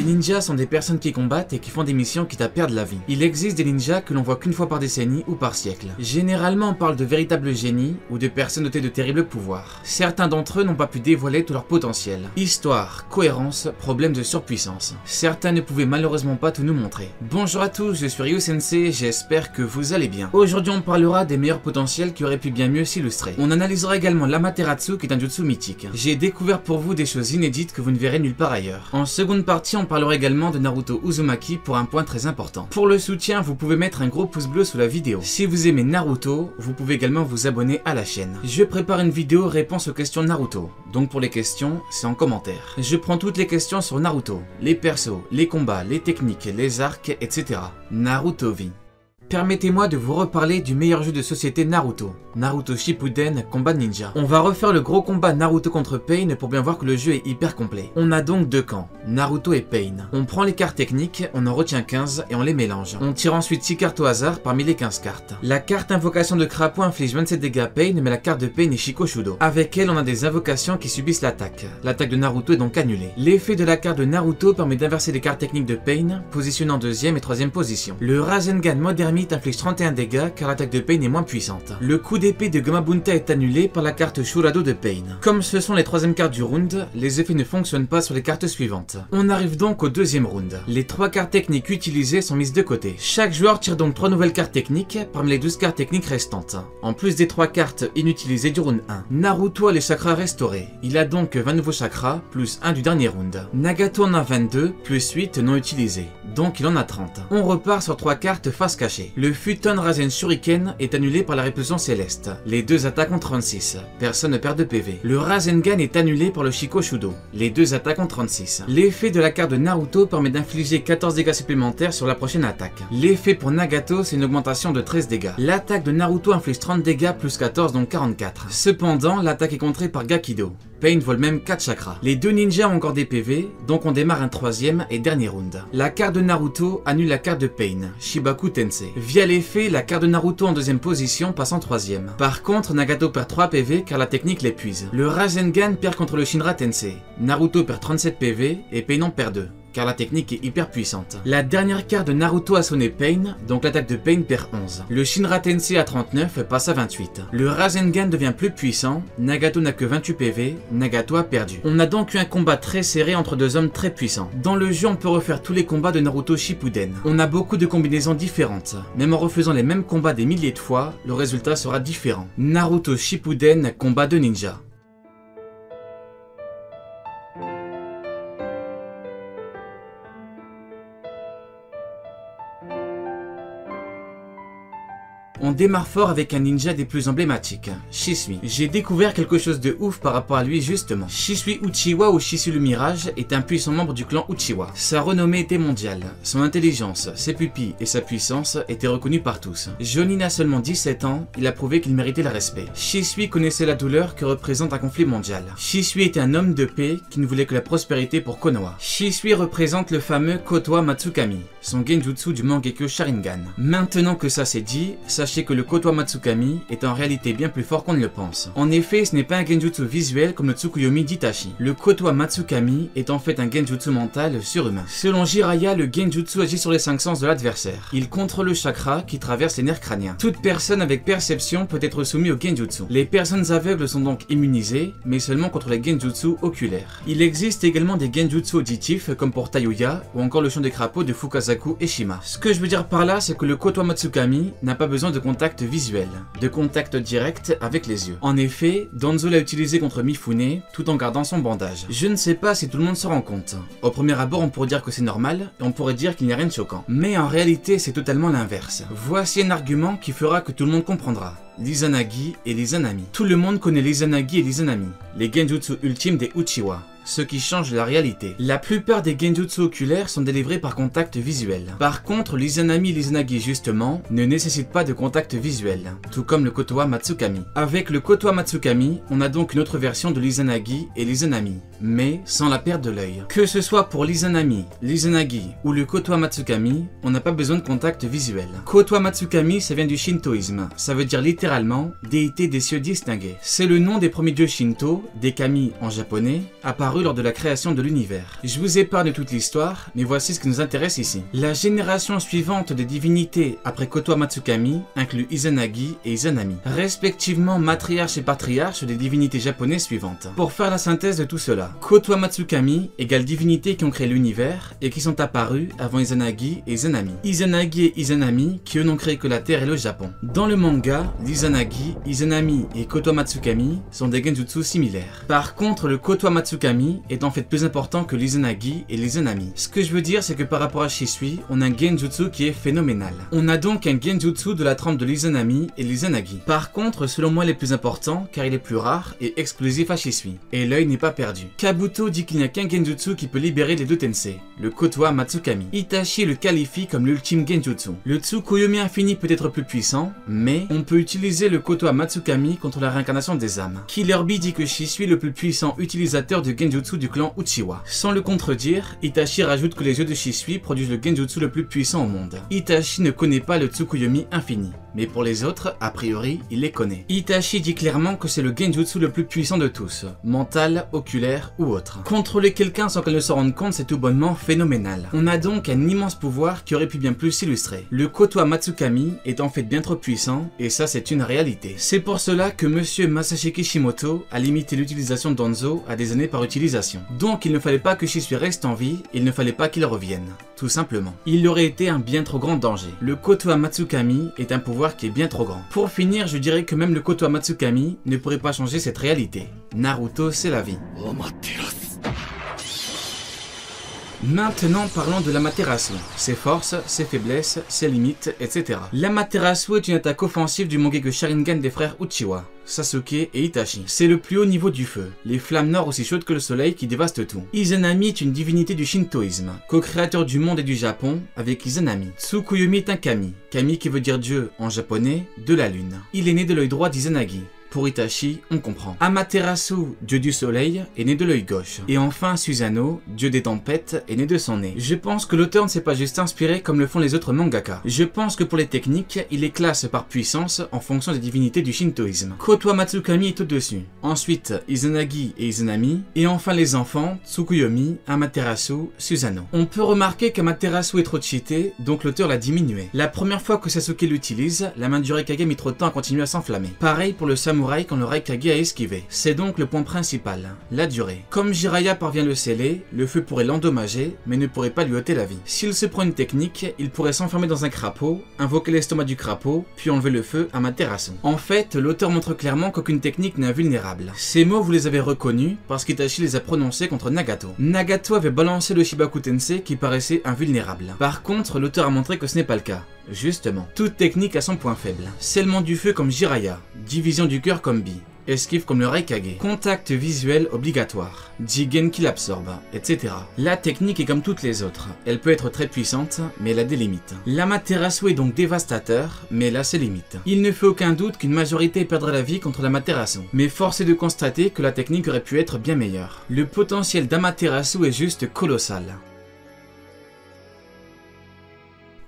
ninjas sont des personnes qui combattent et qui font des missions quitte à perdre la vie. Il existe des ninjas que l'on voit qu'une fois par décennie ou par siècle. Généralement on parle de véritables génies ou de personnes dotées de terribles pouvoirs. Certains d'entre eux n'ont pas pu dévoiler tout leur potentiel. Histoire, cohérence, problème de surpuissance. Certains ne pouvaient malheureusement pas tout nous montrer. Bonjour à tous, je suis Ryu Sensei, j'espère que vous allez bien. Aujourd'hui on parlera des meilleurs potentiels qui auraient pu bien mieux s'illustrer. On analysera également l'Amaterasu qui est un jutsu mythique. J'ai découvert pour vous des choses inédites que vous ne verrez nulle part ailleurs. En seconde partie on parlera également de Naruto Uzumaki pour un point très important. Pour le soutien vous pouvez mettre un gros pouce bleu sous la vidéo. Si vous aimez Naruto, vous pouvez également vous abonner à la chaîne. Je prépare une vidéo réponse aux questions Naruto. Donc pour les questions, c'est en commentaire. Je prends toutes les questions sur Naruto, les persos, les combats, les techniques, les arcs, etc. Naruto vie. Permettez-moi de vous reparler du meilleur jeu de société Naruto, Naruto Shippuden Combat Ninja. On va refaire le gros combat Naruto contre Pain pour bien voir que le jeu est hyper complet. On a donc deux camps, Naruto et Pain. On prend les cartes techniques, on en retient 15 et on les mélange. On tire ensuite 6 cartes au hasard parmi les 15 cartes. La carte invocation de Crapaud inflige 27 dégâts à Pain, mais la carte de Pain est Shikoshudo. Avec elle on a des invocations qui subissent l'attaque. L'attaque de Naruto est donc annulée. L'effet de la carte de Naruto permet d'inverser les cartes techniques de Pain, positionnant en 2e et 3e position. Le Rasengan Modern inflige 31 dégâts car l'attaque de Pain est moins puissante. Le coup d'épée de Gamabunta est annulé par la carte Shurado de Pain. Comme ce sont les 3e cartes du round, les effets ne fonctionnent pas sur les cartes suivantes. On arrive donc au 2e round. Les 3 cartes techniques utilisées sont mises de côté. Chaque joueur tire donc 3 nouvelles cartes techniques parmi les 12 cartes techniques restantes, en plus des 3 cartes inutilisées du round 1. Naruto a les chakras restaurés. Il a donc 20 nouveaux chakras, plus 1 du dernier round. Nagato en a 22, plus 8 non utilisés. Donc il en a 30. On repart sur 3 cartes face cachée. Le Futon Rasen Shuriken est annulé par la répulsion céleste. Les 2 attaques ont 36. Personne ne perd de PV. Le Rasengan est annulé par le Shikoshudo. Les 2 attaques ont 36. L'effet de la carte de Naruto permet d'infliger 14 dégâts supplémentaires sur la prochaine attaque. L'effet pour Nagato, c'est une augmentation de 13 dégâts. L'attaque de Naruto inflige 30 dégâts plus 14, donc 44. Cependant, l'attaque est contrée par Gakido. Pain vole même 4 chakras. Les 2 ninjas ont encore des PV, donc on démarre un 3e et dernier round. La carte de Naruto annule la carte de Pain, Shibaku Tensei. Via l'effet, la carte de Naruto en 2e position passe en 3e. Par contre, Nagato perd 3 PV car la technique l'épuise. Le Rasengan perd contre le Shinra Tensei. Naruto perd 37 PV et Pain en perd 2. Car la technique est hyper puissante. La dernière carte de Naruto a sonné Pain, donc l'attaque de Pain perd 11. Le Shinra Tensei à 39 passe à 28. Le Rasengan devient plus puissant, Nagato n'a que 28 PV, Nagato a perdu. On a donc eu un combat très serré entre 2 hommes très puissants. Dans le jeu on peut refaire tous les combats de Naruto Shippuden. On a beaucoup de combinaisons différentes. Même en refaisant les mêmes combats des milliers de fois, le résultat sera différent. Naruto Shippuden combat de ninja. On démarre fort avec un ninja des plus emblématiques, Shisui. J'ai découvert quelque chose de ouf par rapport à lui justement. Shisui Uchiwa ou Shisui le Mirage est un puissant membre du clan Uchiwa. Sa renommée était mondiale. Son intelligence, ses pupilles et sa puissance étaient reconnues par tous. Jonin a seulement 17 ans, il a prouvé qu'il méritait le respect. Shisui connaissait la douleur que représente un conflit mondial. Shisui était un homme de paix qui ne voulait que la prospérité pour Konoha. Shisui représente le fameux Kotoa Matsukami, son genjutsu du Mangekyo Sharingan. Maintenant que ça c'est dit, sachez que le Kotoa Matsukami est en réalité bien plus fort qu'on ne le pense. En effet, ce n'est pas un genjutsu visuel comme le Tsukuyomi d'Itachi. Le Kotoa Matsukami est en fait un genjutsu mental surhumain. Selon Jiraiya, le genjutsu agit sur les 5 sens de l'adversaire. Il contrôle le chakra qui traverse les nerfs crâniens. Toute personne avec perception peut être soumise au genjutsu. Les personnes aveugles sont donc immunisées, mais seulement contre les genjutsu oculaires. Il existe également des genjutsu auditifs comme pour Tayuya ou encore le chant des crapauds de Fukasaku et Shima. Ce que je veux dire par là, c'est que le Kotoa Matsukami n'a pas besoin de contact visuel, de contact direct avec les yeux. En effet, Danzo l'a utilisé contre Mifune tout en gardant son bandage. Je ne sais pas si tout le monde se rend compte. Au premier abord, on pourrait dire que c'est normal et on pourrait dire qu'il n'y a rien de choquant. Mais en réalité, c'est totalement l'inverse. Voici un argument qui fera que tout le monde comprendra. L'Izanagi et l'Izanami. Tout le monde connaît l'Izanagi et l'Izanami, les genjutsu ultimes des Uchiwa. Ce qui change la réalité. La plupart des genjutsu oculaires sont délivrés par contact visuel. Par contre, l'Izanami et l'Izanagi justement ne nécessitent pas de contact visuel, tout comme le Kotoa Matsukami. Avec le Kotoa Matsukami, on a donc une autre version de l'Izanagi et l'Izanami, mais sans la perte de l'œil. Que ce soit pour l'Izanami, l'Izanagi ou le Kotoa Matsukami, on n'a pas besoin de contact visuel. Kotoa Matsukami, ça vient du shintoïsme, ça veut dire littéralement déité des cieux distingués. C'est le nom des premiers dieux shinto, des kami en japonais, apparus apparu lors de la création de l'univers. Je vous épargne toute l'histoire, mais voici ce qui nous intéresse ici. La génération suivante des divinités après Kotoa Matsukami inclut Izanagi et Izanami, respectivement matriarche et patriarche des divinités japonaises suivantes. Pour faire la synthèse de tout cela, Kotoa Matsukami égale divinités qui ont créé l'univers et qui sont apparues avant Izanagi et Izanami. Izanagi et Izanami qui eux n'ont créé que la Terre et le Japon. Dans le manga, l'Izanagi, Izanami et Kotoa Matsukami sont des genjutsu similaires. Par contre, le Kotoa Matsukami est en fait plus important que l'Izanagi et l'Izanami. Ce que je veux dire, c'est que par rapport à Shisui, on a un genjutsu qui est phénoménal. On a donc un genjutsu de la trempe de l'Izanami et l'Izanagi. Par contre, selon moi, il est plus important car il est plus rare et exclusif à Shisui. Et l'œil n'est pas perdu. Kabuto dit qu'il n'y a qu'un genjutsu qui peut libérer les deux tensei, le Kotoa Matsukami. Itachi le qualifie comme l'ultime genjutsu. Le Tsukuyomi infini peut être plus puissant, mais on peut utiliser le Kotoa Matsukami contre la réincarnation des âmes. Killer Bee dit que Shisui est le plus puissant utilisateur de genjutsu du clan Uchiwa. Sans le contredire, Itachi rajoute que les yeux de Shisui produisent le genjutsu le plus puissant au monde. Itachi ne connaît pas le Tsukuyomi infini, mais pour les autres, a priori, il les connaît. Itachi dit clairement que c'est le genjutsu le plus puissant de tous, mental, oculaire ou autre. Contrôler quelqu'un sans qu'elle ne s'en rende compte, c'est tout bonnement phénoménal. On a donc un immense pouvoir qui aurait pu bien plus s'illustrer. Le Kotoa Matsukami est en fait bien trop puissant, et ça c'est une réalité. C'est pour cela que monsieur Masashi Kishimoto a limité l'utilisation de Danzo à des années par utilisation. Donc il ne fallait pas que Shisui reste en vie, il ne fallait pas qu'il revienne. Tout simplement. Il aurait été un bien trop grand danger. Le Kotoa Matsukami est un pouvoir qui est bien trop grand. Pour finir, je dirais que même le Kotoa Matsukami ne pourrait pas changer cette réalité. Naruto, c'est la vie. Maintenant parlons de l'Amaterasu, ses forces, ses faiblesses, ses limites, etc. L'Amaterasu est une attaque offensive du Mangekyo Sharingan des frères Uchiwa, Sasuke et Itachi. C'est le plus haut niveau du feu, les flammes noires aussi chaudes que le soleil qui dévastent tout. Izanami est une divinité du shintoïsme, co-créateur du monde et du Japon avec Izanami. Tsukuyomi est un kami, kami qui veut dire dieu en japonais, de la lune. Il est né de l'œil droit d'Izanagi. Pour Itachi, on comprend. Amaterasu, dieu du soleil, est né de l'œil gauche. Et enfin, Susanoo, dieu des tempêtes, est né de son nez. Je pense que l'auteur ne s'est pas juste inspiré comme le font les autres mangaka. Je pense que pour les techniques, il les classe par puissance en fonction des divinités du shintoïsme. Kotoa Matsukami est au-dessus. Ensuite, Izanagi et Izanami. Et enfin les enfants, Tsukuyomi, Amaterasu, Susanoo. On peut remarquer qu'Amaterasu est trop cheaté, donc l'auteur l'a diminué. La première fois que Sasuke l'utilise, la main du Raikage mit trop de temps à continuer à s'enflammer. Pareil pour le samouraï quand le Raikage a esquivé. C'est donc le point principal, la durée. Comme Jiraiya parvient le sceller, le feu pourrait l'endommager, mais ne pourrait pas lui ôter la vie. S'il se prend une technique, il pourrait s'enfermer dans un crapaud, invoquer l'estomac du crapaud, puis enlever le feu à Amaterasu. En fait, l'auteur montre clairement qu'aucune technique n'est invulnérable. Ces mots, vous les avez reconnus parce qu'Itachi les a prononcés contre Nagato. Nagato avait balancé le Shibaku Tensei qui paraissait invulnérable. Par contre, l'auteur a montré que ce n'est pas le cas. Justement, toute technique a son point faible. Scellement du feu comme Jiraiya, division du cœur comme Bi, esquive comme le Raikage, contact visuel obligatoire, Jigen qui l'absorbe, etc. La technique est comme toutes les autres, elle peut être très puissante, mais elle a des limites. L'Amaterasu est donc dévastateur, mais elle a ses limites. Il ne fait aucun doute qu'une majorité perdrait la vie contre l'Amaterasu, mais force est de constater que la technique aurait pu être bien meilleure. Le potentiel d'Amaterasu est juste colossal.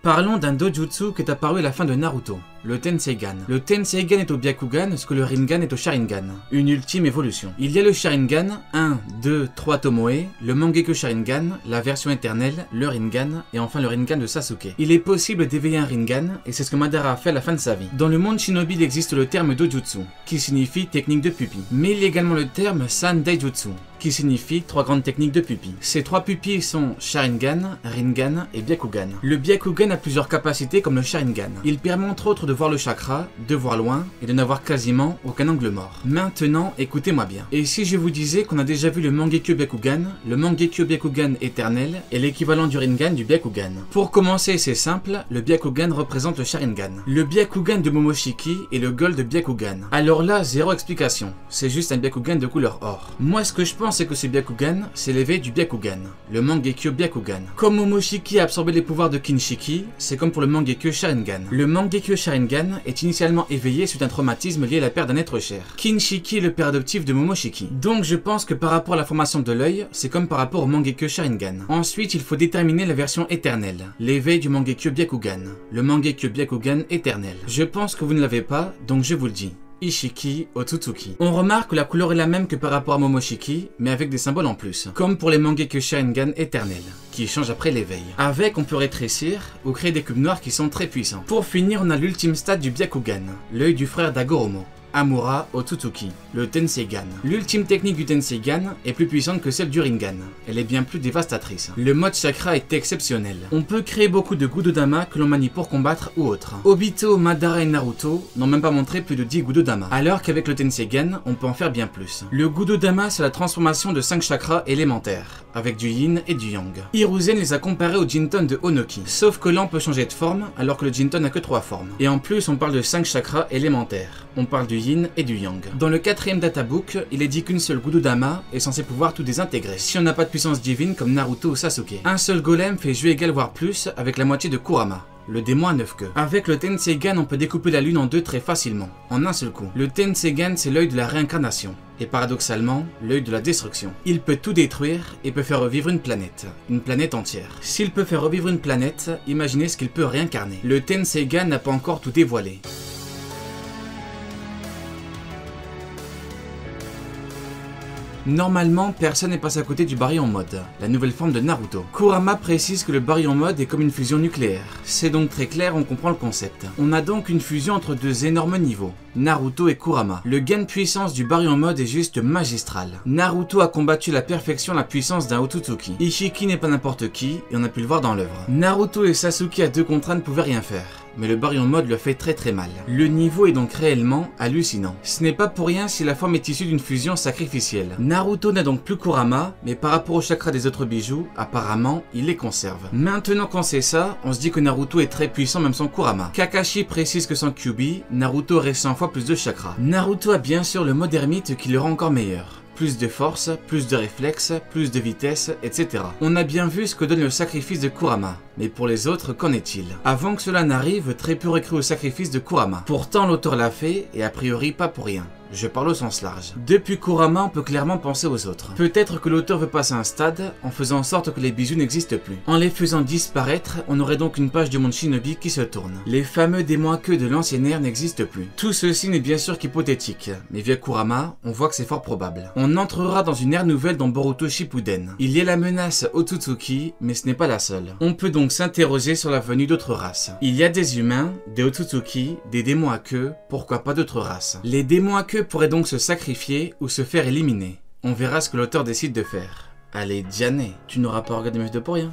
Parlons d'un dojutsu qui est apparu à la fin de Naruto, le Tenseigan. Le Tenseigan est au Byakugan ce que le Rinnegan est au Sharingan, une ultime évolution. Il y a le Sharingan, 1, 2, 3 Tomoe, le Mangekyo Sharingan, la version éternelle, le Rinnegan, et enfin le Rinnegan de Sasuke. Il est possible d'éveiller un Rinnegan, et c'est ce que Madara a fait à la fin de sa vie. Dans le monde shinobi, il existe le terme dojutsu, qui signifie technique de pupille. Mais il y a également le terme Sandaijutsu, qui signifie 3 grandes techniques de pupille. Ces 3 pupilles sont Sharingan, Rinnegan et Byakugan. Le Byakugan a plusieurs capacités comme le Sharingan. Il permet entre autres de voir le chakra, de voir loin et de n'avoir quasiment aucun angle mort. Maintenant, écoutez-moi bien. Et si je vous disais qu'on a déjà vu le Mangekyo Byakugan, le Mangekyo Byakugan éternel est l'équivalent du Rinnegan du Byakugan. Pour commencer, c'est simple, le Byakugan représente le Sharingan. Le Byakugan de Momoshiki est le Gold Byakugan. Alors là, zéro explication. C'est juste un Byakugan de couleur or. Moi, ce que je pense, c'est que ce Byakugan, c'est l'éveil du Byakugan, le Mangekyo Byakugan. Comme Momoshiki a absorbé les pouvoirs de Kinshiki, c'est comme pour le Mangekyo Sharingan. Le Mangekyo Sharingan est initialement éveillé suite à un traumatisme lié à la perte d'un être cher. Kinshiki est le père adoptif de Momoshiki. Donc je pense que par rapport à la formation de l'œil, c'est comme par rapport au Mangekyo Sharingan. Ensuite, il faut déterminer la version éternelle, l'éveil du Mangekyo Byakugan, le Mangekyo Byakugan éternel. Je pense que vous ne l'avez pas, donc je vous le dis. Ishiki, Otsutsuki. On remarque que la couleur est la même que par rapport à Momoshiki, mais avec des symboles en plus, comme pour les Mangekyo Sharingan éternels, qui changent après l'éveil. Avec, on peut rétrécir ou créer des cubes noirs qui sont très puissants. Pour finir, on a l'ultime stade du Byakugan, l'œil du frère d'Hagoromo. Amura Otsutsuki, le Tenseigan. L'ultime technique du Tenseigan est plus puissante que celle du Rinnegan. Elle est bien plus dévastatrice. Le mode chakra est exceptionnel. On peut créer beaucoup de Gudodama que l'on manie pour combattre ou autre. Obito, Madara et Naruto n'ont même pas montré plus de 10 Gudodama, alors qu'avec le Tenseigan, on peut en faire bien plus. Le Gudodama, c'est la transformation de 5 chakras élémentaires, avec du Yin et du Yang. Hiruzen les a comparés au Jinton de Onoki, sauf que là on peut changer de forme, alors que le Jinton n'a que 3 formes. Et en plus, on parle de 5 chakras élémentaires. On parle du Yin et du Yang. Dans le 4ème databook, il est dit qu'une seule Gudodama est censée pouvoir tout désintégrer, si on n'a pas de puissance divine comme Naruto ou Sasuke. Un seul golem fait jeu égal voire plus avec la moitié de Kurama, le démon à 9 queues. Avec le Tenseigan, on peut découper la lune en deux très facilement, en un seul coup. Le Tenseigan, c'est l'œil de la réincarnation, et paradoxalement, l'œil de la destruction. Il peut tout détruire et peut faire revivre une planète entière. S'il peut faire revivre une planète, imaginez ce qu'il peut réincarner. Le Tenseigan n'a pas encore tout dévoilé. Normalement, personne n'est passé à côté du Baryon Mode, la nouvelle forme de Naruto. Kurama précise que le Baryon Mode est comme une fusion nucléaire. C'est donc très clair, on comprend le concept. On a donc une fusion entre deux énormes niveaux, Naruto et Kurama. Le gain de puissance du Baryon Mode est juste magistral. Naruto a combattu à la perfection la puissance d'un Otsutsuki. Ishiki n'est pas n'importe qui, et on a pu le voir dans l'œuvre. Naruto et Sasuke à 2 contre 1 ne pouvaient rien faire, mais le Baryon Mode le fait très mal. Le niveau est donc réellement hallucinant. Ce n'est pas pour rien si la forme est issue d'une fusion sacrificielle. Naruto n'a donc plus Kurama, mais par rapport au chakra des autres bijoux, apparemment, il les conserve. Maintenant qu'on sait ça, on se dit que Naruto est très puissant même sans Kurama. Kakashi précise que sans Kyuubi, Naruto aurait 100 fois plus de chakra. Naruto a bien sûr le mode ermite qui le rend encore meilleur. Plus de force, plus de réflexes, plus de vitesse, etc. On a bien vu ce que donne le sacrifice de Kurama, mais pour les autres, qu'en est-il? Avant que cela n'arrive, très peu auraient cru au sacrifice de Kurama. Pourtant, l'auteur l'a fait, et a priori pas pour rien. Je parle au sens large. Depuis Kurama, on peut clairement penser aux autres. Peut-être que l'auteur veut passer un stade en faisant en sorte que les bijoux n'existent plus. En les faisant disparaître, on aurait donc une page du monde Shinobi qui se tourne. Les fameux démons à queue de l'ancienne ère n'existent plus. Tout ceci n'est bien sûr qu'hypothétique, mais via Kurama, on voit que c'est fort probable. On entrera dans une ère nouvelle dans Boruto Shippuden. Il y a la menace Otsutsuki, mais ce n'est pas la seule. On peut donc s'interroger sur la venue d'autres races. Il y a des humains, des Otsutsuki, des démons à queue, pourquoi pas d'autres races. Les démons à queue pourraient donc se sacrifier ou se faire éliminer. On verra ce que l'auteur décide de faire. Allez, Diane, tu n'auras pas regardé Meuf de pour rien.